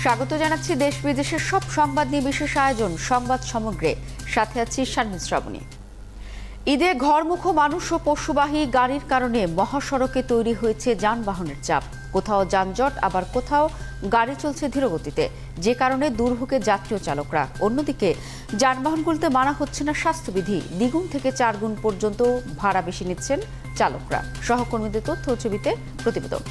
স্বাগত জানাচ্ছি দেশ বিদেশের সব সংবাদ নিয়ে বিশেষ আয়োজন সংবাদ সমগ্রে। সাথে আছি শারমিন শ্রাবণী। ঈদে ঘরমুখো মানুষ ও পশুবাহী গাড়ির কারণে মহাসড়কে তৈরি হয়েছে যানবাহনের চাপ। কোথাও যানজট, আবার কোথাও গাড়ি চলছে ধীরগতিতে, যে কারণে দুর্ভোগে যাত্রী ও চালকরা। অন্যদিকে যানবাহনগুলোতে মানা হচ্ছে না স্বাস্থ্যবিধি, দ্বিগুণ থেকে 4 গুণ পর্যন্ত ভাড়া বেশি নিচ্ছেন চালকরা। সহকর্মীদের তথ্য ও ছবিতে প্রতিবেদন।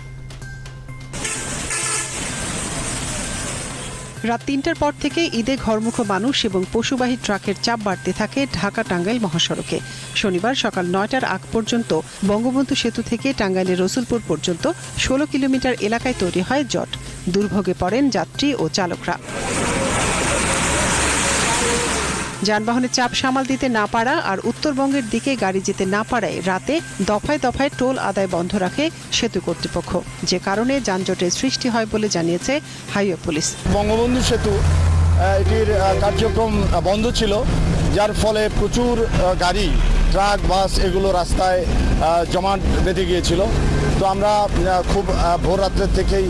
রাত ৩টার পর থেকে ঈদে ঘরমুখো মানুষ এবং পশুবাহী ট্রাকের চাপ বাড়তে থাকে ঢাকা টাঙ্গাইল মহাসড়কে। শনিবার সকাল ৯টার আগ পর্যন্ত বঙ্গবন্ধু সেতু থেকে টাঙ্গাইলের রসুলপুর পর্যন্ত ১৬ কিলোমিটার এলাকায় তৈরি হয় জট। দুর্ভোগে পড়েন যাত্রী ও চালকরা। যানবাহনের চাপ সামাল দিতে না পারা আর উত্তরবঙ্গের দিকে গাড়ি যেতে না পারায় রাতে দফায় দফায় টোল আদায় বন্ধ রাখে সেতু কর্তৃপক্ষ, যে কারণে যানজটের সৃষ্টি হয় বলে জানিয়েছে হাইওয়ে পুলিশ। বঙ্গবন্ধু সেতু এটির কার্যক্রম বন্ধ ছিল, যার ফলে প্রচুর গাড়ি, ট্রাক, বাস এগুলো রাস্তায় জমাট বেঁধে গিয়েছিল। তো আমরা খুব ভোর রাত্রের থেকেই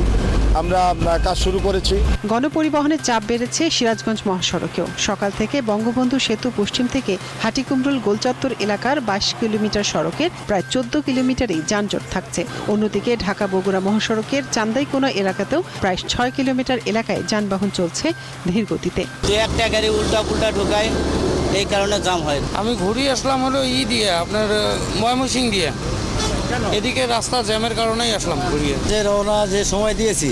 আমরা কাজ শুরু করেছি। গণপরিবহনের চাপ বেড়েছে সিরাজগঞ্জ মহাসড়কেও। সকাল থেকে বঙ্গবন্ধু সেতু পশ্চিম থেকে হাটিকুমরুল গোলচত্বর এলাকার 22 কিলোমিটার সড়কের প্রায় 14 কিলোমিটারই যানজট থাকছে। অন্যদিকে ঢাকা বগুড়া মহাসড়কের চান্দাইকোনা এলাকাতেও প্রায় 6 কিলোমিটার এলাকায় যানবাহন চলছে ধীর গতিতে। একটা গাড়ি উল্টা পুল্টা ঢোকায়, এই কারণে জাম হয়। আমি ঘুরিয়ে আসলাম হলো দিয়ে আপনার ময়মনসিংহ দিয়ে, এদিকে রাস্তা জ্যামের কারণেই আসলাম ঘুরিয়ে। যে রওনা যে সময় দিয়েছি,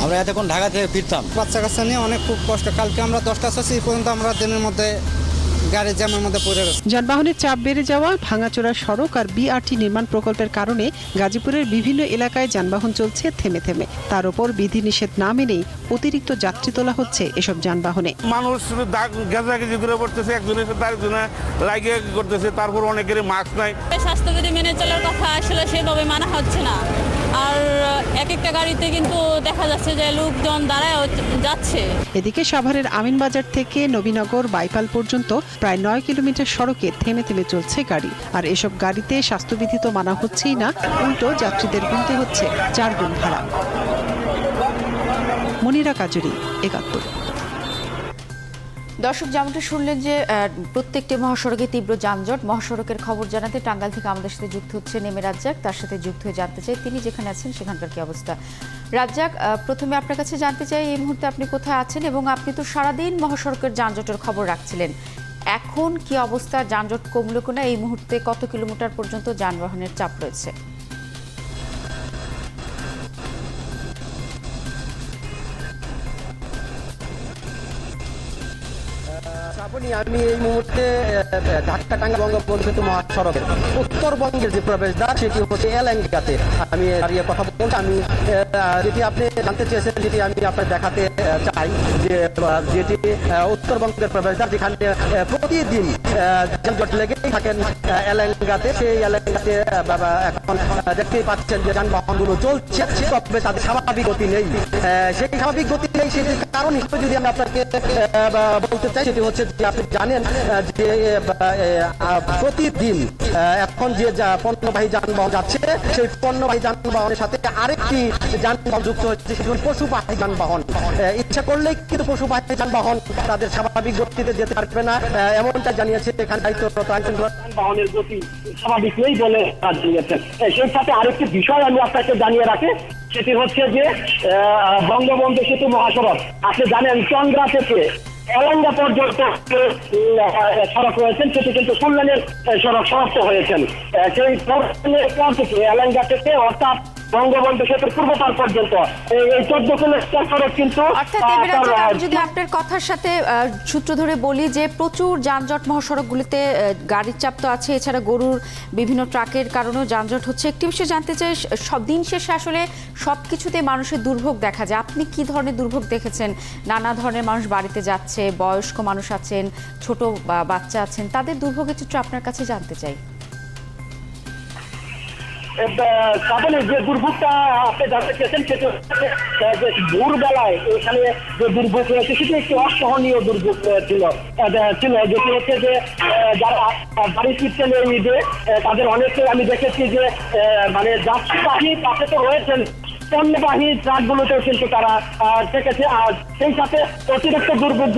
আমরা এতক্ষণ ঢাকা থেকে ফিরতাম। বাচ্চা কাচ্চা নিয়ে অনেক খুব কষ্ট। কালকে আমরা 10টা আসছি, এই পর্যন্ত আমরা দিনের মধ্যে গাড়ি জ্যামের মধ্যে পড়ে গেছি। যানবাহনের চাপ বেড়ে যাওয়া, ভাঙাচোরা সড়ক আর বিআরটি নির্মাণ প্রকল্পের কারণে গাজীপুরের বিভিন্ন এলাকায় যানবাহন চলছে থেমে থেমে। তার উপর বিধিনিষেধ না মেনেই অতিরিক্ত যাত্রী তোলা হচ্ছে এসব যানবাহনে। মানুষ গেজাগেজি করে পড়তেছে, একজনের সাথে আরেকজনে লাগিয়ে করতেছে, তারপর অনেকের মাস্ক নাই। স্বাস্থ্যবিধি মেনে চলার কথা আসলে সেভাবে মানা হচ্ছে না। আর এক একটা গাড়িতে কিন্তু দেখা যাচ্ছে যে লোকজন দাঁড়ায় যাচ্ছে। এদিকে সাভারের আমিনবাজার থেকে নবীনগর বাইপাল পর্যন্ত প্রায় 9 কিলোমিটার সড়কে থেমে থেমে চলছে গাড়ি। আর এসব গাড়িতে স্বাস্থ্যবিধি তো মানা হচ্ছেই না, উল্টো যাত্রীদের গুনতে হচ্ছে 4 গুণ ভাড়া। মনিরা কাজুরি, ৭১। দর্শক, যেমনটা শুনলেন যে প্রত্যেকটি মহাসড়কে তীব্র যানজট। মহাসড়কের খবর জানাতে টাঙ্গাইল থেকে আমাদের সাথে যুক্ত হচ্ছে নেমে রাজ্জাক। তার সাথে যুক্ত হয়ে জানতে চাই তিনি যেখানে আছেন সেখানকার কি অবস্থা। রাজ্জাক, প্রথমে আপনার কাছে জানতে চাই এই মুহূর্তে আপনি কোথায় আছেন, এবং আপনি তো সারাদিন মহাসড়কের যানজটের খবর রাখছিলেন। এখন কি অবস্থা, যানজট কমলো কিনা, এই মুহূর্তে কত কিলোমিটার পর্যন্ত যানবাহনের চাপ রয়েছে? আমি এই মুহূর্তে ঢাকা টাঙ্গাইল বঙ্গবন্ধু সেতু মহাসড়কের উত্তরবঙ্গের যে প্রবেশদ্বার সেটি হচ্ছে এলাঙ্গাতে আমি দাঁড়িয়ে কথা বলছি। আমি যেটি আপনি জানতে চেয়েছেন, যেটি আমি আপনার দেখাতে চাই, যে যেটি উত্তরবঙ্গের প্রবেশদ্বার, যেখানে প্রতিদিন যানজট লেগেই থাকেন এলাঙ্গাতে। সেই এলাঙ্গাতে এখন দেখতেই পাচ্ছেন যে যানবাহনগুলো চলছে, তবে তাদের স্বাভাবিক গতি নেই। সেই স্বাভাবিক গতি নেই, সেটির কারণ হিসেবে যদি আমি আপনাকে বলতে চাই, সেটি হচ্ছে যে আপনি জানেন যে প্রতিদিন এখন যে পণ্যবাহী যানবাহন যাচ্ছে, সেই পণ্যবাহী যানবাহনের সাথে আরেকটি যানবাহন যুক্ত হচ্ছে, সেটি পশুবাহী যানবাহন। ইচ্ছা করলেই কিন্তু পশুবাহী যানবাহন তাদের স্বাভাবিক গতিতে যেতে পারবে না, এমনটা জানিয়েছে এখানে দায়িত্বরত আইনশৃঙ্খলা যানবাহনের গতি স্বাভাবিক নেই বলে জানিয়েছেন। সেই সাথে আরেকটি বিষয় আমি আপনাকে জানিয়ে রাখি, সেটি হচ্ছে যে বঙ্গবন্ধু সেতু মহাসড়ক, আপনি জানেন চন্দ্রা থেকে এলাঙ্গা পর্যন্ত সড়ক রয়েছেন, সেটি কিন্তু 4 লেনের সড়ক সমাপ্ত হয়েছেন। সেই পর থেকে এলাঙ্গা থেকে অর্থাৎ বঙ্গবন্ধু সেতুর পূর্বপার পর্যন্ত এই 14 কিলোমিটার সড়ক কিন্তু। যদি আপনার কথার সাথে সূত্র ধরে বলি যে প্রচুর যানজট মহাসড়কগুলিতে, গাড়ির চাপ তো আছে, এছাড়া গরুর বিভিন্ন ট্রাকের কারণেও যানজট হচ্ছে। একটি বিষয় জানতে চাই, সব দিন শেষে আসলে সবকিছুতে মানুষের দুর্ভোগ দেখা যায়। আপনি কি ধরনের দুর্ভোগ দেখেছেন? নানা ধরনের মানুষ বাড়িতে যাচ্ছে, বয়স্ক মানুষ আছেন, ছোট বাচ্চা আছেন, তাদের দুর্ভোগের চিত্র আপনার কাছে জানতে চাই। যে দুর্ভোগটা আপনি জানতে চেয়েছেন, সেটা ভোরবেলায় এখানে যে দুর্ভোগ রয়েছে, সেটি একটি অসহনীয় দুর্ভোগ ছিল, যেটি হচ্ছে যে যারা বাড়ি ফিরছেন এই ঈদে, তাদের অনেকে আমি দেখেছি যে মানে যাত্রীবাহী পাশে তো রয়েছেন, পণ্যবাহী ট্রাকগুলোতেও কিন্তু তারা থেকেছে। আর সেই সাথে অতিরিক্ত দুর্ভোগ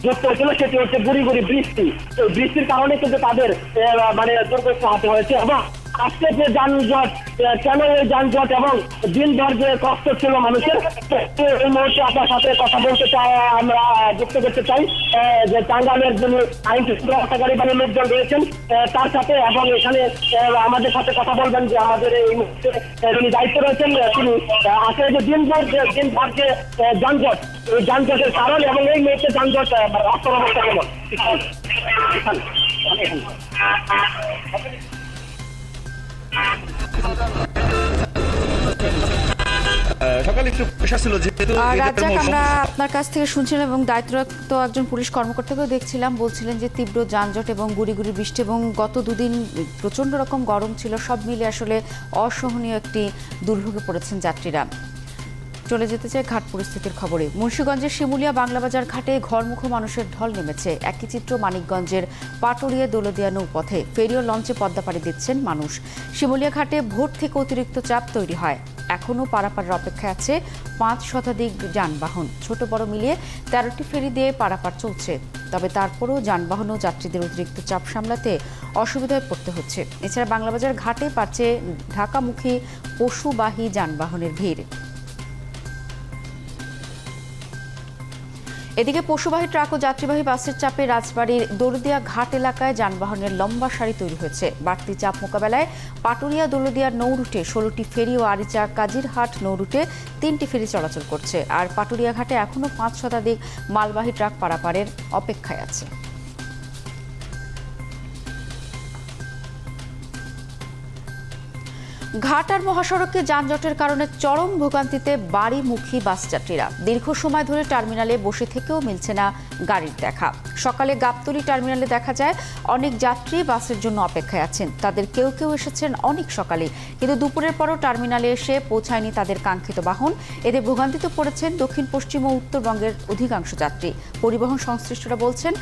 যুক্ত হয়েছিল সেটি হচ্ছে গুড়ি গুড়ি বৃষ্টি। তো বৃষ্টির কারণে কিন্তু তাদের মানে দুর্ভোগ পোহাতে হয়েছে। এবং আজকে যে যানজট, কেন এই যানজট এবং দিনভর যে কষ্ট ছিল মানুষের, এই মুহূর্তে আপনার সাথে কথা বলতে চাই, আমরা যুক্ত করতে চাই যে টাঙ্গাইলের যিনি আইন শৃঙ্খলাকারী বাহিনীর লোকজন রয়েছেন তার সাথে, এবং এখানে আমাদের সাথে কথা বলবেন যে আমাদের এই মুহূর্তে যিনি দায়িত্ব রয়েছেন তিনি আসলে যে দিনভর যে যানজট, এই যানজটের কারণ এবং এই মুহূর্তে যানজট রাস্তার অবস্থা কেমন। সকালে একটু পেশা ছিল যেহেতু রাজ্জাক, আমরা আপনার কাছ থেকে শুনছিলাম এবং দায়িত্বরত একজন পুলিশ কর্মকর্তাকেও দেখছিলাম, বলছিলেন যে তীব্র যানজট এবং গুড়ি গুড়ি বৃষ্টি এবং গত দুদিন প্রচণ্ড রকম গরম ছিল, সব মিলে আসলে অসহনীয় একটি দুর্ভোগে পড়েছেন যাত্রীরা। চলে যেতে চাই ঘাট পরিস্থিতির খবরে। মুন্সিগঞ্জের শিমুলিয়া বাংলাবাজার ঘাটে ঘরমুখো মানুষের ঢল নেমেছে। একই চিত্র মানিকগঞ্জের পাটুরিয়া দৌলদিয়া নৌপথে। ফেরি ও লঞ্চে পদ্মা পাড়ি দিচ্ছেন মানুষ। শিমুলিয়া ঘাটে ভোর থেকে অতিরিক্ত চাপ তৈরি হয়। এখনও পারাপারের অপেক্ষায় আছে 5 শতাধিক যানবাহন। ছোট বড় মিলিয়ে 13টি ফেরি দিয়ে পারাপার চলছে। তবে তারপরও যানবাহন ও যাত্রীদের অতিরিক্ত চাপ সামলাতে অসুবিধায় পড়তে হচ্ছে। এছাড়া বাংলাবাজার ঘাটে পাচ্ছে ঢাকামুখী পশুবাহী যানবাহনের ভিড়। এদিকে পশুবাহী ট্রাক ও যাত্রীবাহী বাসের চাপে রাজবাড়ীর দৌলদিয়া ঘাট এলাকায় যানবাহনের লম্বা সারি তৈরি হয়েছে। বাড়তি চাপ মোকাবেলায় পাটুরিয়া দৌলদিয়া নৌ রুটে 16টি ফেরি ও আরিচা কাজিরহাট নৌ রুটে 3টি ফেরি চলাচল করছে। আর পাটুরিয়া ঘাটে এখনও 5 শতাধিক মালবাহী ট্রাক পারাপারের অপেক্ষায় আছে। ঘাট আর মহাসড়কে যানজটের কারণে চরম ভোগান্তিতে বাড়িমুখী বাস যাত্রীরা। দীর্ঘ সময় ধরে টার্মিনালে বসে থেকেও মিলছে না গাড়ির দেখা। সকালে গাবতলী টার্মিনালে দেখা যায় অনেক যাত্রী বাসের জন্য অপেক্ষায় আছেন। তাদের কেউ কেউ এসেছেন অনেক সকালে, কিন্তু দুপুরের পরও টার্মিনালে এসে পৌঁছায়নি তাদের কাঙ্ক্ষিত বাহন। এতে ভোগান্তিতে পড়েছেন দক্ষিণ পশ্চিম ও উত্তরবঙ্গের অধিকাংশ যাত্রী। পরিবহন সংশ্লিষ্টরা বলছেন,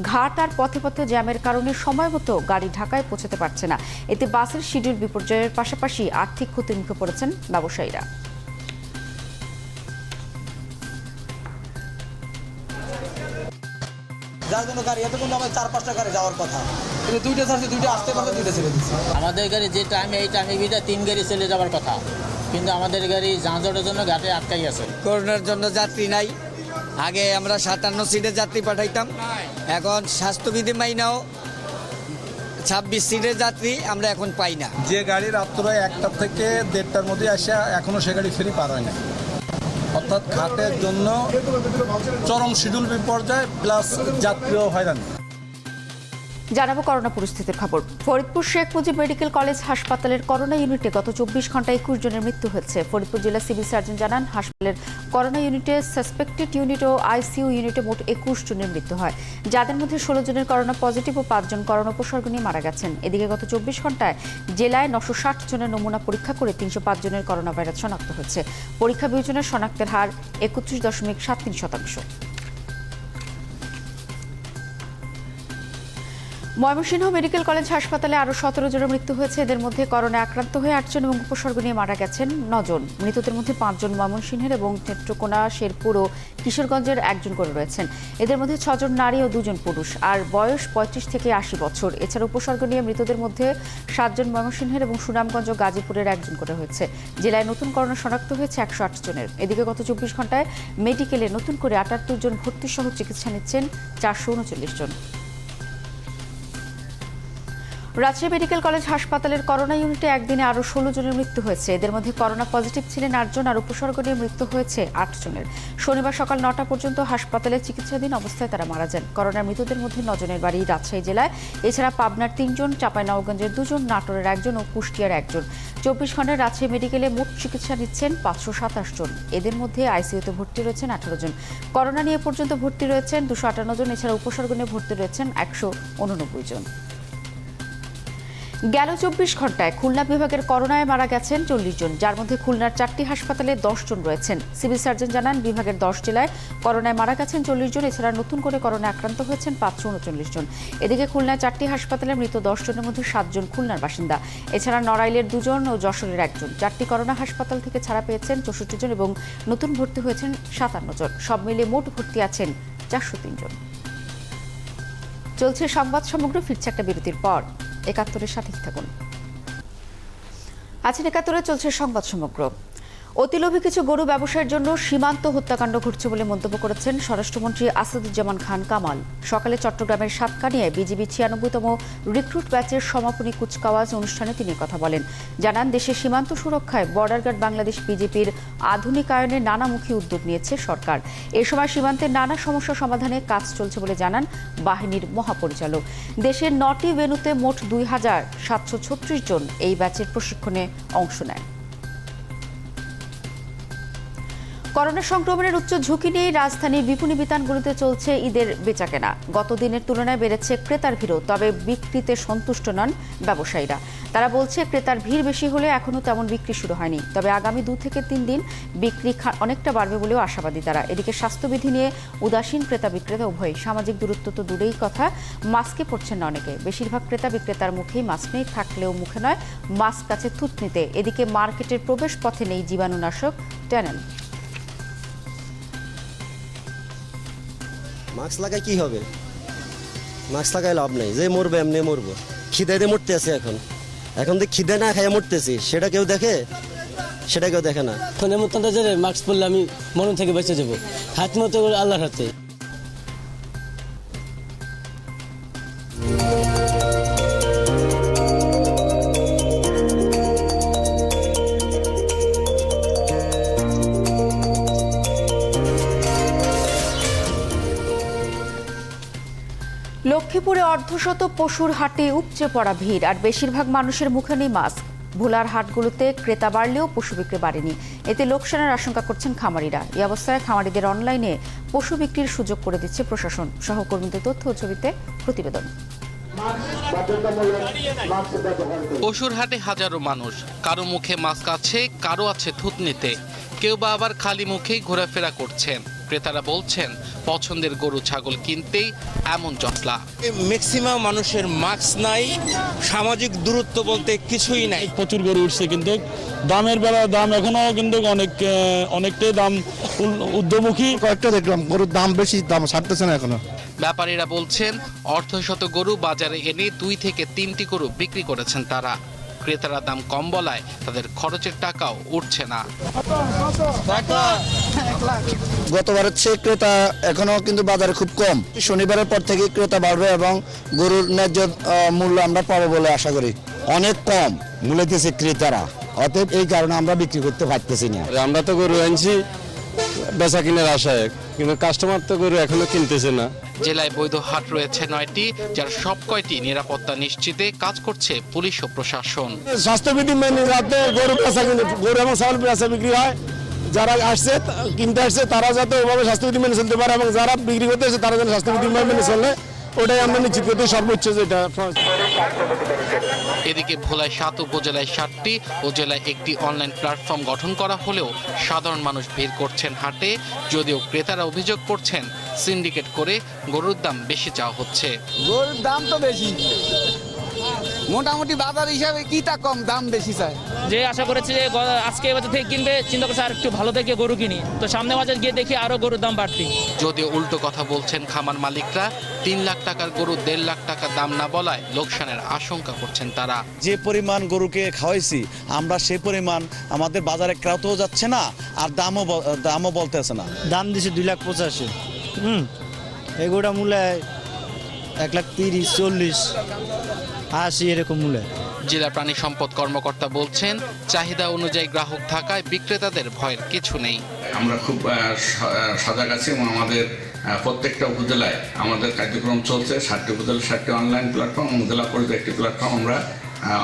ঘাট আর পথে পথে জ্যামের কারণে সময় মতো গাড়ি ঢাকায় পৌঁছাতে পারছে না। এতে বাসের শিডিউল বিপর্যয়ের পাশাপাশি আর্থিক ক্ষতির মুখে পড়েছেন ব্যবসায়ীরা। যার জন্য গাড়ি এতক্ষণ আমার 4-5টা গাড়ি যাওয়ার কথা, কিন্তু 2টা ছাড়ছে, 2টা আসতে পারছে, 2টা ছেড়ে দিচ্ছে। আমাদের গাড়ি যে টাইমে এই টাইমে ভিতরে 3 গাড়ি চলে যাওয়ার কথা, কিন্তু আমাদের গাড়ি যানজটের জন্য ঘাটে আটকাই আছে। করোনার জন্য যাত্রী নাই। আগে আমরা 57 সিটের যাত্রী পাঠাইতাম, এখন স্বাস্থ্যবিধি মাইনাও 26 সিটের যাত্রী আমরা এখন পাই না। যে গাড়ি রাত্র 1টা থেকে 1:30টার মধ্যে আসে এখনো সে গাড়ি ফেরি পার হয় না। অর্থাৎ ঘাটের জন্য চরম শিডিউল বিপর্যয়, প্লাস যাত্রীও হয়রান। জানাবো করোনা পরিস্থিতির খবর। ফরিদপুর শেখ মুজিব মেডিকেল কলেজ হাসপাতালের করোনা ইউনিটে গত 24 ঘন্টায় 21 জনের মৃত্যু হয়েছে। ফরিদপুর জেলা সিভিল সার্জন জানান, হাসপাতালের করোনা ইউনিটে সাসপেক্টেড ইউনিট ও আইসিইউ ইউনিটে মোট 21 জনের মৃত্যু হয়, যাদের মধ্যে 16 জনের করোনা পজিটিভ ও 5 জন করোনা উপসর্গ নিয়ে মারা গেছেন। এদিকে গত 24 ঘন্টায় জেলায় 960 জনের নমুনা পরীক্ষা করে 305 জনের করোনা ভাইরাস শনাক্ত হয়েছে। পরীক্ষা বিবেচনায় শনাক্তের হার 31.73%। ময়মনসিংহ মেডিকেল কলেজ হাসপাতালে আরও 17 জনের মৃত্যু হয়েছে। এদের মধ্যে করোনা আক্রান্ত হয়ে 8 জন এবং উপসর্গ নিয়ে মারা গেছেন 9 জন। মৃতদের মধ্যে 5 জন ময়মনসিংহের এবং নেত্রকোনা, শেরপুর ও কিশোরগঞ্জের 1 জন করে রয়েছেন। এদের মধ্যে 6 জন নারী ও 2 জন পুরুষ, আর বয়স 35 থেকে 80 বছর। এছাড়া উপসর্গ নিয়ে মৃতদের মধ্যে 7 জন ময়মনসিংহের এবং সুনামগঞ্জ ও গাজীপুরের 1 জন করে হয়েছে। জেলায় নতুন করোনা শনাক্ত হয়েছে 108 জনের। এদিকে গত 24 ঘন্টায় মেডিকেলে নতুন করে 78 জন ভর্তি সহ চিকিৎসা নিচ্ছেন 439 জন। রাজশাহী মেডিকেল কলেজ হাসপাতালের করোনা ইউনিটে একদিনে আরও 16 জনের মৃত্যু হয়েছে। এদের মধ্যে করোনা পজিটিভ ছিলেন 8 জন, আর উপসর্গ নিয়ে মৃত্যু হয়েছে 8 জনের। শনিবার সকাল 9টা পর্যন্ত হাসপাতালে চিকিৎসাধীন অবস্থায় তারা মারা যান। করোনার মৃতদের মধ্যে 9 জনের বাড়ি রাজশাহী জেলায়। এছাড়া পাবনার 3 জন, চাঁপাইনবাবগঞ্জের 2 জন, নাটোরের 1 জন ও কুষ্টিয়ার 1 জন। 24 ঘন্টায় রাজশাহী মেডিকেলে মোট চিকিৎসা নিচ্ছেন 527 জন। এদের মধ্যে আইসিইউতে ভর্তি রয়েছেন 18 জন। করোনা নিয়ে পর্যন্ত ভর্তি রয়েছেন 258 জন। এছাড়া উপসর্গ নিয়ে ভর্তি রয়েছেন 189 জন। গেল 24 ঘন্টায় খুলনা বিভাগের করোনায় মারা গেছেন 40 জন, যার মধ্যে খুলনার 4টি হাসপাতালে 10 জন রয়েছেন। সিভিল সার্জন জানান, বিভাগের 10 জেলায় করোনায় মারা গেছেন 40 জন। এছাড়া নতুন করে করোনায় আক্রান্ত হয়েছেন 539 জন। এদিকে খুলনায় 4টি হাসপাতালে মৃত 10 জনের মধ্যে 7 জন খুলনার বাসিন্দা। এছাড়া নড়াইলের 2 জন ও যশোরের 1 জন। 4টি করোনা হাসপাতাল থেকে ছাড়া পেয়েছেন 64 জন এবং নতুন ভর্তি হয়েছেন 57 জন। সব মিলিয়ে মোট ভর্তি আছেন 403 জন। চলছে সংবাদ সমগ্র, ফিরছে একটা বিরতির পর। 71-এর সাথে থাকুন। আছেন 71-এ, চলছে সংবাদ সমগ্র। অতিলোভী কিছু গরু ব্যবসায়ের জন্য সীমান্ত হত্যাকাণ্ড ঘটছে বলে মন্তব্য করেছেন স্বরাষ্ট্রমন্ত্রী আসাদুজ্জামান খান কামাল। সকালে চট্টগ্রামের সাতকানিয়ায় বিজিবি 96তম রিক্রুট ব্যাচের সমাপনী কুচকাওয়াজ অনুষ্ঠানে তিনি কথা বলেন। জানান, দেশের সীমান্ত সুরক্ষায় বর্ডার গার্ড বাংলাদেশ বিজেপির আধুনিকায়নে নানামুখী উদ্যোগ নিয়েছে সরকার। এ সময় সীমান্তের নানা সমস্যা সমাধানে কাজ চলছে বলে জানান বাহিনীর মহাপরিচালক। দেশের 9টি ভেন্যুতে মোট 2736 জন এই ব্যাচের প্রশিক্ষণে অংশ নেয়। করোনা সংক্রমণের উচ্চ ঝুঁকি নিয়ে রাজধানীর বিপণী বিতানগুলোতে চলছে ঈদের বেচাকেনা। গত দিনের তুলনায় বেড়েছে ক্রেতার ভিড়ও, তবে বিক্রিতে সন্তুষ্ট নন ব্যবসায়ীরা। তারা বলছে, ক্রেতার ভিড় বেশি হলে এখনও তেমন বিক্রি শুরু হয়নি, তবে আগামী 2 থেকে 3 দিন বিক্রি অনেকটা বাড়বে বলেও আশাবাদী তারা। এদিকে স্বাস্থ্যবিধি নিয়ে উদাসীন ক্রেতা বিক্রেতা উভয়ই। সামাজিক দূরত্ব তো দূরেই কথা, মাস্কে পড়ছেন না অনেকে। বেশিরভাগ ক্রেতা বিক্রেতার মুখেই মাস্ক নেই, থাকলেও মুখে নয়, মাস্ক আছে থুতনিতে। এদিকে মার্কেটের প্রবেশ পথে নেই জীবাণুনাশক ট্যানেল। মাস্ক লাগায় কি হবে? মাস্ক লাগায় লাভ নেই, যে মরবে এমনি মরবো। খিদাইতে মরতে আছে এখন তো খিদে না খাইয়ে মরতেছি, সেটা কেউ দেখে? সেটা কেউ দেখে না। মাস্ক পরলে আমি মরণ থেকে বেঁচে যাবো, হাত মতো আল্লাহর হাতে। লক্ষ্মীপুরে অর্ধশত পশুর হাটে উপচে পড়া ভিড়, আর বেশিরভাগ মানুষের মুখে নেই মাস্ক। ভোলার হাটগুলোতে ক্রেতা বাড়লেও পশু বিক্রি বাড়েনি, এতে লোকসানের আশঙ্কা করছেন খামারিরা। এই অবস্থায় খামারিদের অনলাইনে পশু বিক্রির সুযোগ করে দিচ্ছে প্রশাসন। সহকর্মীদের তথ্য ও ছবিতে প্রতিবেদন। পশুর হাটে হাজারো মানুষ, কারো মুখে মাস্ক আছে, কারো আছে থুতনিতে, কেউ বা আবার খালি মুখেই ঘোরাফেরা করছেন। ক্রেতারা বলছেন, পছন্দের গরু ছাগল কিনতেই এমন জটলা। ম্যাক্সিমাম মানুষের মাস্ক নাই, সামাজিক দূরত্ব বলতে কিছুই নাই। প্রচুর গরু উঠছে, কিন্তু দামের বেলা দাম এখনো কিন্তু অনেকটাই দাম ঊর্ধ্বমুখী। কয়েকটা দেখলাম গরুর দাম বেশি, দাম ছাড়তেছে না এখনো। ব্যাপারীরা বলছেন, অর্ধশত গরু বাজারে এনে 2 থেকে 3টি গরু বিক্রি করেছেন তারা। ক্রেতারা দাম কম বলায় তাদের খরচের টাকাও উঠছে না। গতবারের চেয়ে ক্রেতা এখনো কিন্তু বাজারে খুব কম। শনিবারের পর থেকে ক্রেতা বাড়বে এবং গরুর ন্যায্য মূল্য আমরা পাবো বলে আশা করি। অনেক কম মূল্যতেছে ক্রেতারা, অতএব এই কারণে আমরা বিক্রি করতে পারতেছি না। আমরা তো গরু আনছি বেচা কিনার আশায়, কিন্তু কাস্টমার তো গরু এখনো কিনতেছে না। জেলায় বৈধ হাট রয়েছে 9টি, যার সব কয়টি নিরাপত্তা নিশ্চিতে কাজ করছে পুলিশ ও প্রশাসন। স্বাস্থ্যবিধি মেনে যাতে গরু এবং ছাগল বেচা বিক্রি হয়, যারা আসছে কিনতে আসছে তারা যাতে ওভাবে স্বাস্থ্যবিধি মেনে চলতে পারে, এবং যারা বিক্রি করতে আসছে তারা যেন স্বাস্থ্যবিধি মেনে চলে, ওটাই আমরা নিশ্চিত করতে সর্বোচ্চ যেটা। এদিকে ভোলায় 7 উপজেলায় 7টি ও জেলায় একটি অনলাইন প্ল্যাটফর্ম গঠন করা হলেও সাধারণ মানুষ ভিড় করছেন হাটে, যদিও ক্রেতারা অভিযোগ করছেন সিন্ডিকেট করে গরুর দাম বেশি চাওয়া হচ্ছে। গরুর দাম তো বেশি, মোটামুটি বাজার হিসাবে কি তা কম, দাম বেশি চায়। যে আশা করেছি যে আজকে বাজার থেকে কিনবে, চিন্তা করছে আর একটু ভালো থেকে গরু কিনি, তো সামনে বাজার গিয়ে দেখি আরো গরুর দাম বাড়তি। যদিও উল্টো কথা বলছেন খামার মালিকরা, 3 লাখ টাকার গরু 1.5 লাখ টাকা দাম না বলায় লোকসানের আশঙ্কা করছেন তারা। যে পরিমাণ গরুকে খাওয়াইছি আমরা, সেই পরিমাণ আমাদের বাজারে ক্রেতাও যাচ্ছে না, আর দামও বলতেছে না। দাম দিছে 2,85,000। এই গরুটা মূল্য 1,30,000, 40,000, 80 এরকম মূল্য। জেলা প্রাণী সম্পদ কর্মকর্তা বলছেন, চাহিদা অনুযায়ী গ্রাহক থাকায় বিক্রেতাদের ভয়ের কিছু নেই। আমরা খুব সজাগ আছি এবং আমাদের প্রত্যেকটা উপজেলায় আমাদের কার্যক্রম চলছে। 7টি উপজেলায় 7টি অনলাইন প্ল্যাটফর্ম এবং জেলা পর্যায়ে একটি প্ল্যাটফর্ম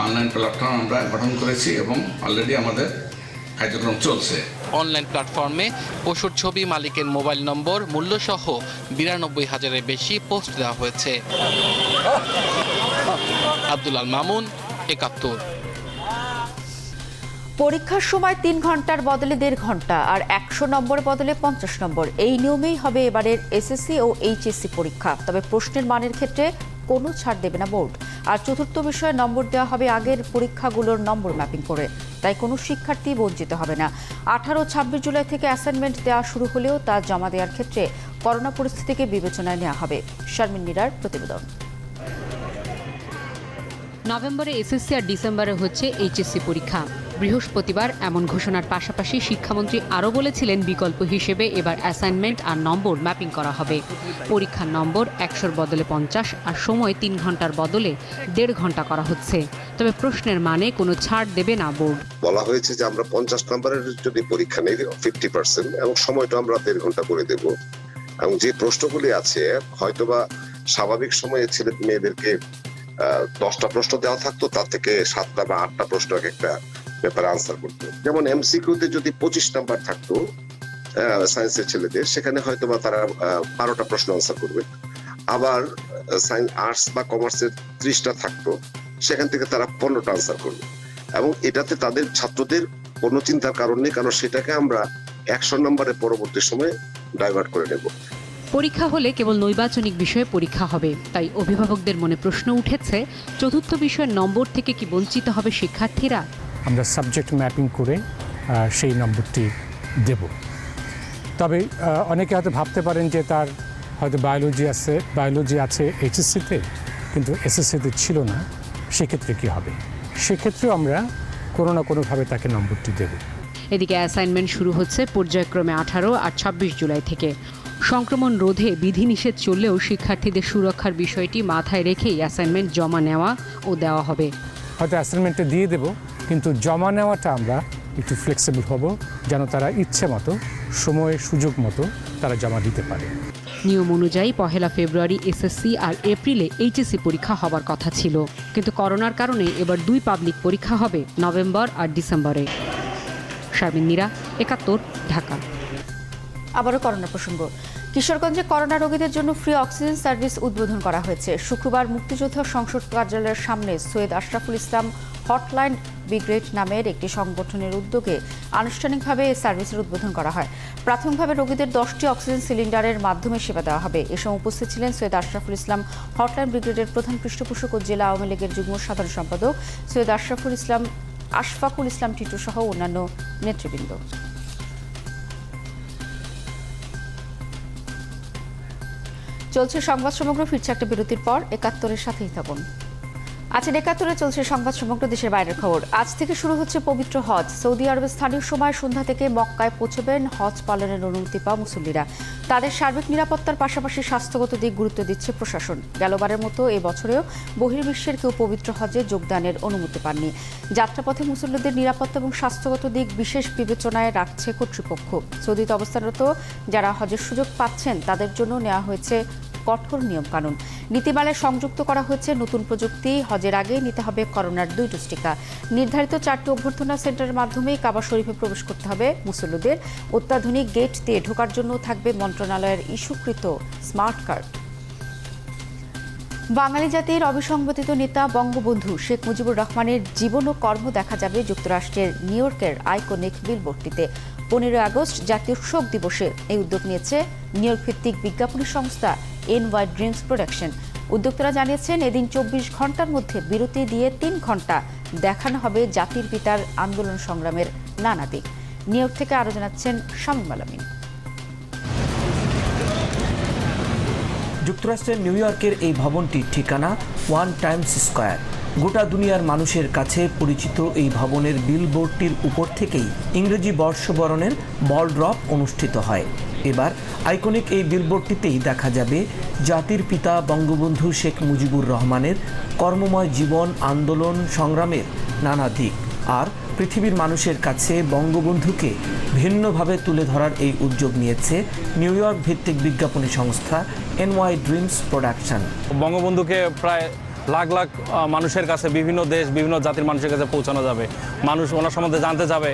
অনলাইন প্ল্যাটফর্ম আমরা গঠন করেছি এবং অলরেডি আমাদের কার্যক্রম চলছে। অনলাইন প্ল্যাটফর্মে পশুর ছবি, মালিকের মোবাইল নম্বর, মূল্যসহ 92,000-এর বেশি পোস্ট দেওয়া হয়েছে। আব্দুল আল মামুন, 71। পরীক্ষার সময় 3 ঘন্টার বদলে 1.5 ঘন্টা আর 100 নম্বর বদলে 50 নম্বর, এই নিয়মেই হবে এবারের এসএসসি ও এইচএসসি পরীক্ষা। তবে প্রশ্নের মানের ক্ষেত্রে কোনো ছাড় দেবে না বোর্ড। আর চতুর্থ বিষয়ে নম্বর দেওয়া হবে আগের পরীক্ষাগুলোর নম্বর ম্যাপিং করে, তাই কোনো শিক্ষার্থী বঞ্চিত হবে না। 18 ও 26 জুলাই থেকে অ্যাসাইনমেন্ট দেওয়া শুরু হলেও তা জমা দেওয়ার ক্ষেত্রে করোনা পরিস্থিতিকে বিবেচনায় নেওয়া হবে। শারমিন মিরার প্রতিবেদন। নভেম্বরে এসএসসি আর ডিসেম্বরে হচ্ছে এইচএসসি পরীক্ষা। বৃহস্পতিবার এমন ঘোষণার পাশাপাশি শিক্ষামন্ত্রী আরও বলেছিলেন বিকল্প হিসেবে এবার অ্যাসাইনমেন্ট আর নম্বর ম্যাপিং করা হবে। পরীক্ষার নম্বর 100-র বদলে 50 আর সময় 3 ঘন্টার বদলে 1.5 ঘন্টা করা হচ্ছে। তবে প্রশ্নের মানে কোনো ছাড় দেবে না বোর্ড। বলা হয়েছে যে আমরা 50 নম্বরের যদি পরীক্ষা নেই 50% এবং সময়টা আমরা 1.5 ঘন্টা করে দেব। এবং যে প্রশ্নগুলি আছে হয়তোবা স্বাভাবিক সময়ে ছেলে মেয়েদেরকে 10টা প্রশ্ন দেওয়া থাকতো, তার থেকে 7টা বা 8টা প্রশ্ন একটা পেপারে আনসার করতো। যেমন এমসিকিউতে যদি 25 নাম্বার থাকতো সায়েন্সের ছেলেদের, সেখানে হয়তোবা তারা 12টা প্রশ্ন আনসার করবে। আবার আর্টস বা কমার্সের 30টা থাকতো, সেখান থেকে তারা 15টা আনসার করবে। এবং এটাতে তাদের ছাত্রদের কোনো চিন্তার কারণ নেই, কারণ সেটাকে আমরা 100 নম্বরের পরবর্তী সময়ে ডাইভার্ট করে নেব। পরীক্ষা হলে কেবল নৈর্বাচনিক বিষয়ে পরীক্ষা হবে, তাই অভিভাবকদের মনে প্রশ্ন উঠেছে চতুর্থ বিষয়ের নম্বর থেকে কি বঞ্চিত হবে শিক্ষার্থীরা। আমরা সাবজেক্ট ম্যাপিং করে সেই নম্বরটি দেব। তবে অনেকে হয়তো ভাবতে পারেন যে তার হয়তো বায়োলজি আছে এইচএসসিতে, কিন্তু এসএসসিতে ছিল না, সেক্ষেত্রে কী হবে? সেক্ষেত্রেও আমরা কোনো না কোনোভাবে তাকে নম্বরটি দেব। এদিকে অ্যাসাইনমেন্ট শুরু হচ্ছে পর্যায়ক্রমে 18 আর 26 জুলাই থেকে। সংক্রমণ রোধে বিধিনিষেধ চললেও শিক্ষার্থীদের সুরক্ষার বিষয়টি মাথায় রেখেই অ্যাসাইনমেন্ট জমা নেওয়া ও দেওয়া হবে। হয়তো অ্যাসাইনমেন্টটা দিয়ে দেব, কিন্তু জমা নেওয়াটা আমরা একটু ফ্লেক্সিবল হব, যেন তারা ইচ্ছে মতো সময় সুযোগ মতো তারা জমা দিতে পারে। নিয়ম অনুযায়ী 1 ফেব্রুয়ারি এসএসসি আর এপ্রিলে এইচএসসি পরীক্ষা হবার কথা ছিল, কিন্তু করোনার কারণে এবার 2 পাবলিক পরীক্ষা হবে নভেম্বর আর ডিসেম্বরে। শারমিন মীরা, 71, ঢাকা। আবারও করোনা প্রসঙ্গ। কিশোরগঞ্জে করোনা রোগীদের জন্য ফ্রি অক্সিজেন সার্ভিস উদ্বোধন করা হয়েছে। শুক্রবার মুক্তিযোদ্ধা সংসদ কার্যালয়ের সামনে সৈয়দ আশরাফুল ইসলাম হটলাইন ব্রিগেড নামের একটি সংগঠনের উদ্যোগে আনুষ্ঠানিকভাবে এই সার্ভিসের উদ্বোধন করা হয়। প্রাথমিকভাবে রোগীদের 10টি অক্সিজেন সিলিন্ডারের মাধ্যমে সেবা দেওয়া হবে। এ সময় উপস্থিত ছিলেন সৈয়দ আশরাফুল ইসলাম হটলাইন ব্রিগেডের প্রধান পৃষ্ঠপোষক ও জেলা আওয়ামী লীগের যুগ্ম সাধারণ সম্পাদক সৈয়দ আশফাকুল ইসলাম টিটু সহ অন্যান্য নেতৃবৃন্দ। চলছে সংবাদ সমগ্র, ফিরছে একটা বিরতির পর। 71-এর সাথেই থাকুন। আছেন 71-এ চলছে সংবাদ সমগ্র, দেশের বাইরের খবর। আজ থেকে শুরু হচ্ছে পবিত্র হজ। সৌদি আরবের স্থানীয় সময় সন্ধ্যা থেকে মক্কায় পৌঁছবেন হজ পালনের অনুমতি পাওয়া মুসল্লিরা। তাদের সার্বিক নিরাপত্তার পাশাপাশি স্বাস্থ্যগত দিক গুরুত্ব দিচ্ছে প্রশাসন। গেলবারের মতো এবছরেও বহির্বিশ্বের কেউ পবিত্র হজে যোগদানের অনুমতি পাননি। যাত্রাপথে মুসল্লিদের নিরাপত্তা এবং স্বাস্থ্যগত দিক বিশেষ বিবেচনায় রাখছে কর্তৃপক্ষ। সৌদিতে অবস্থানরত যারা হজের সুযোগ পাচ্ছেন তাদের জন্য নেওয়া হয়েছে কঠোর নিয়মকানুন। নীতিমালায় সংযুক্ত করা হয়েছে নতুন প্রযুক্তি। হজের আগে নিতে হবে করোনার 2 ডোজ টিকা। নির্ধারিত 4টি অভ্যর্থনা সেন্টারের মাধ্যমে কাবা শরীফে প্রবেশ করতে হবে মুসল্লিদের। অত্যাধুনিক গেট দিয়ে ঢোকার জন্য থাকবে মন্ত্রণালয়ের ইস্যুকৃত স্মার্ট কার্ড। বাঙালি জাতির অবিসংবাদিত নেতা বঙ্গবন্ধু শেখ মুজিবুর রহমানের জীবন ও কর্ম দেখা যাবে যুক্তরাষ্ট্রের নিউ ইয়র্কের আইকনিক বিলবোর্ডটিতে। 15 আগস্ট জাতীয় শোক দিবসে এই উদ্যোগ নিয়েছে নিউ ইয়র্ক ভিত্তিক বিজ্ঞাপনী সংস্থা NY ড্রিমস প্রোডাকশন। উদ্যোক্তারা জানিয়েছেন এদিন 24 ঘন্টার মধ্যে বিরতি দিয়ে 3 ঘন্টা দেখানো হবে জাতির পিতার আন্দোলন সংগ্রামের নানা দিক। নিউ ইয়র্ক থেকে আরও জানাচ্ছেন শামীম আলামিন। যুক্তরাষ্ট্রের নিউ ইয়র্কের এই ভবনটির ঠিকানা 1 টাইমস স্কয়ার। গোটা দুনিয়ার মানুষের কাছে পরিচিত এই ভবনের বিলবোর্ডটির উপর থেকেই ইংরেজি বর্ষবরণের বল ড্রপ অনুষ্ঠিত হয়। এবার আইকনিক এই বিলবোর্ডটিতেই দেখা যাবে জাতির পিতা বঙ্গবন্ধু শেখ মুজিবুর রহমানের কর্মময় জীবন, আন্দোলন, সংগ্রামের নানা দিক। আর পৃথিবীর মানুষের কাছে বঙ্গবন্ধুকে ভিন্নভাবে তুলে ধরার এই উদ্যোগ নিয়েছে নিউ ইয়র্ক ভিত্তিক বিজ্ঞাপনী সংস্থা NY ড্রিমস প্রোডাকশন। বঙ্গবন্ধুকে প্রায় লাখ লাখ মানুষের কাছে, বিভিন্ন দেশ, বিভিন্ন জাতির মানুষের কাছে পৌঁছানো যাবে। মানুষ ওনার সম্বন্ধে জানতে যাবে,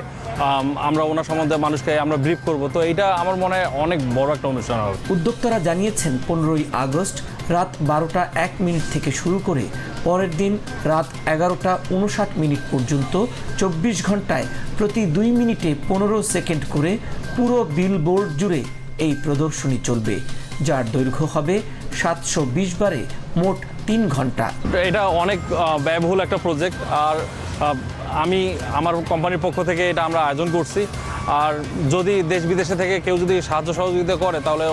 আমরা ওনার সম্বন্ধে মানুষকে আমরা ব্রিফ করব। তো এইটা আমার মনে হয় অনেক বড় একটা অনুষ্ঠান হবে। উদ্যোক্তারা জানিয়েছেন 15ই আগস্ট রাত 12টা 1 মিনিট থেকে শুরু করে পরের দিন রাত 11টা 59 মিনিট পর্যন্ত 24 ঘন্টায় প্রতি 2 মিনিটে 15 সেকেন্ড করে পুরো বিলবোর্ড জুড়ে এই প্রদর্শনী চলবে, যার দৈর্ঘ্য হবে 720 বারে মোট 3 ঘন্টা। এটা অনেক ব্যয়বহুল একটা প্রজেক্ট, আর আমি আমার কোম্পানির পক্ষ থেকে এটা আমরা আয়োজন করছি। আর যদি দেশ বিদেশে থেকে কেউ যদি সাহায্য সহযোগিতা করে তাহলে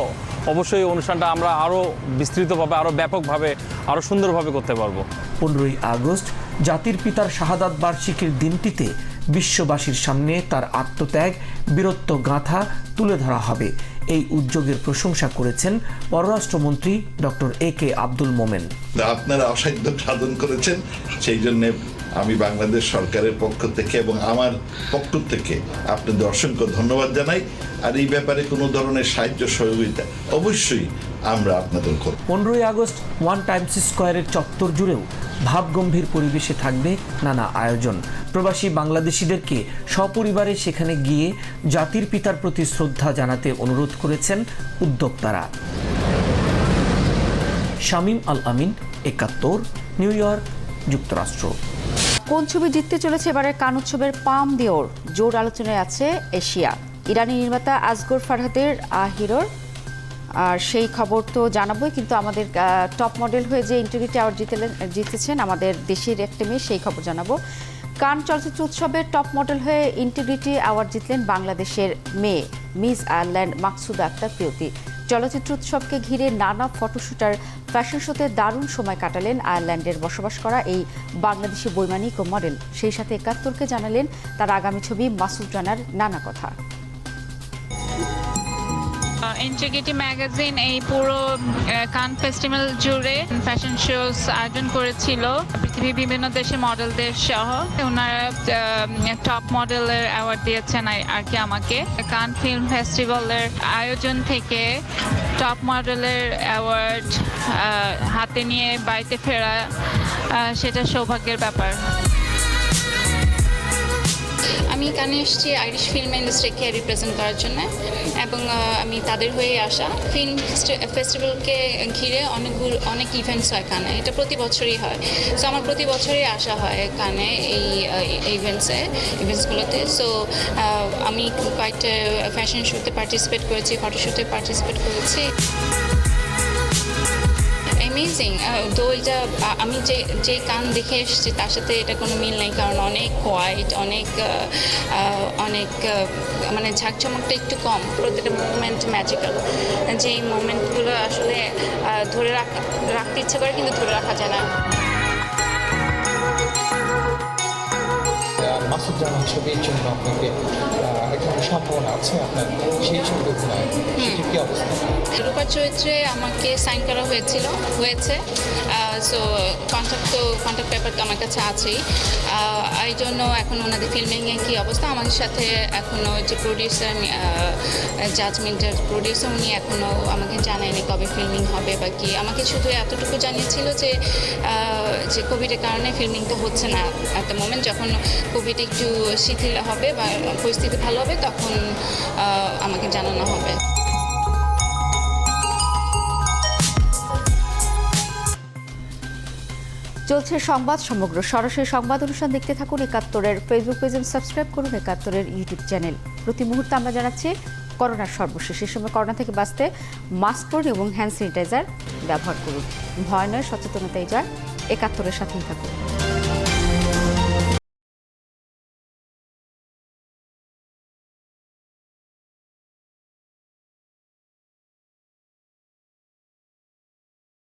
অবশ্যই অনুষ্ঠানটা আমরা আরও বিস্তৃতভাবে, আরও ব্যাপকভাবে, আরও সুন্দরভাবে করতে পারবো। 15ই আগস্ট জাতির পিতার শাহাদাত বার্ষিকীর দিনটিতে বিশ্ববাসীর সামনে তার আত্মত্যাগ, বীরত্ব গাথা তুলে ধরা হবে। এই উদ্যোগের প্রশংসা করেছেন পররাষ্ট্রমন্ত্রী ডক্টর AK আব্দুল মোমেন। আপনারা অসাধ্য সাধন করেছেন, সেই জন্য আমি বাংলাদেশ সরকারের পক্ষ থেকে এবং আমার পক্ষ থেকে আপনাদের অসংখ্য ধন্যবাদ জানাই। আর এই ব্যাপারে কোনো ধরনের সাহায্য সহযোগিতা অবশ্যই আমরা আপনাদের করব। 15ই আগস্ট ওয়ান টাইমস স্কোয়ারের চত্বর জুড়েও ভাবগম্ভীর পরিবেশে থাকবে নানা আয়োজন। প্রবাসী বাংলাদেশিদেরকে সপরিবারে সেখানে গিয়ে জাতির পিতার প্রতি শ্রদ্ধা জানাতে অনুরোধ করেছেন উদ্যোক্তারা। শামীম আল আমিন, 71, নিউ ইয়র্ক, যুক্তরাষ্ট্র। কোন ছবি জিততে চলেছে এবারে কান উৎসবের পাম দিওর? জোর আলোচনায় আছে এশিয়া। ইরানি নির্মাতা আসগর ফারহাদের হিরোর, আর সেই খবর তো জানাবোই, কিন্তু আমাদের টপ মডেল হয়ে যে ইন্টিগ্রিটি অ্যাওয়ার্ড জিতেছেন আমাদের দেশের একটা মেয়ে, সেই খবর জানাবো। কান চলচ্চিত্র উৎসবের টপ মডেল হয়ে ইন্টিগ্রিটি অ্যাওয়ার্ড জিতলেন বাংলাদেশের মেয়ে মিস আয়ারল্যান্ড মাকসুদা আক্তার প্রিয়তি। চলচ্চিত্র উৎসবকে ঘিরে নানা ফটোশ্যুট আর ফ্যাশন শোতে দারুণ সময় কাটালেন আয়ারল্যান্ডের বসবাস করা এই বাংলাদেশি বৈমানিক ও মডেল। সেই সাথে 71কে জানালেন তার আগামী ছবি মাসুদ রানার নানা কথা। ইন্টিগ্রিটি ম্যাগাজিন এই পুরো কান ফেস্টিভ্যাল জুড়ে ফ্যাশন শোজ আয়োজন করেছিল পৃথিবীর বিভিন্ন দেশে মডেলদের সহ। ওনারা টপ মডেলের অ্যাওয়ার্ড দিয়েছেন আর কি আমাকে। কান ফিল্ম ফেস্টিভ্যালের আয়োজন থেকে টপ মডেলের অ্যাওয়ার্ড হাতে নিয়ে বাড়িতে ফেরা, সেটা সৌভাগ্যের ব্যাপার। আমি এখানে এসেছি আইরিশ ফিল্ম ইন্ডাস্ট্রিকে রিপ্রেজেন্ট করার জন্য, এবং আমি তাদের হয়ে আসা। ফিল্ম ফেস্টিভ্যালকে ঘিরে অনেক ইভেন্টস হয় এখানে, এটা প্রতি বছরই হয়। সো আমার প্রতি বছরই আসা হয় এখানে এই ইভেন্টসগুলোতে। সো আমি কয়েকটা ফ্যাশন শোতে পার্টিসিপেট করেছি, ফটোশ্যুটে পার্টিসিপেট করেছি। অ্যামেজিং, তো এটা আমি যে কান দেখে এসেছি তার সাথে এটা কোনো মিল নেই, কারণ অনেক হোয়াইট, অনেক মানে ঝাঁকঝমকটা একটু কম, প্রতিটা মুভমেন্ট ম্যাজিক্যাল। যে মুভমেন্টগুলো আসলে ধরে রাখতে ইচ্ছে করে কিন্তু ধরে রাখা যায় না। মাসুদ রানার ছবির জন্য আপনাকে একটা সম্ভাবনা আছে আপনার সেই ছবি অভিনয়, সেটির কি অবস্থা? রূপার চরিত্রে আমাকে সাইন করা হয়েছে। সো কন্ট্যাক্ট পেপার তো আমার কাছে আছেই। এই জন্য এখন ওনাদের ফিল্মিংয়ে কী অবস্থা, আমাদের সাথে এখনও যে প্রডিউসার, জাজমেন্টের প্রডিউসার, উনি এখনও আমাকে জানায়নি কবে ফিল্মিং হবে বা কি। আমাকে শুধু এতটুকু জানিয়েছিল যে কোভিডের কারণে ফিল্মিংটা হচ্ছে না অ্যাট দ্য মোমেন্ট। যখন কোভিড একটু শিথিল হবে বা পরিস্থিতি ভালো হবে তখন আমাকে জানানো হবে। চলছে সংবাদ সমগ্র। সরাসরি সংবাদ অনুষ্ঠান দেখতে থাকুন 71-এর ফেসবুক পেজ, সাবস্ক্রাইব করুন 71-এর ইউটিউব চ্যানেল। প্রতি মুহূর্তে আমরা জানাচ্ছি করোনার সর্বশেষ। এই সময় করোনা থেকে বাঁচতে মাস্ক পরুন এবং হ্যান্ড স্যানিটাইজার ব্যবহার করুন। ভয় নয়, সচেতনতাই যায়। 71-এর সাথেই থাকুন।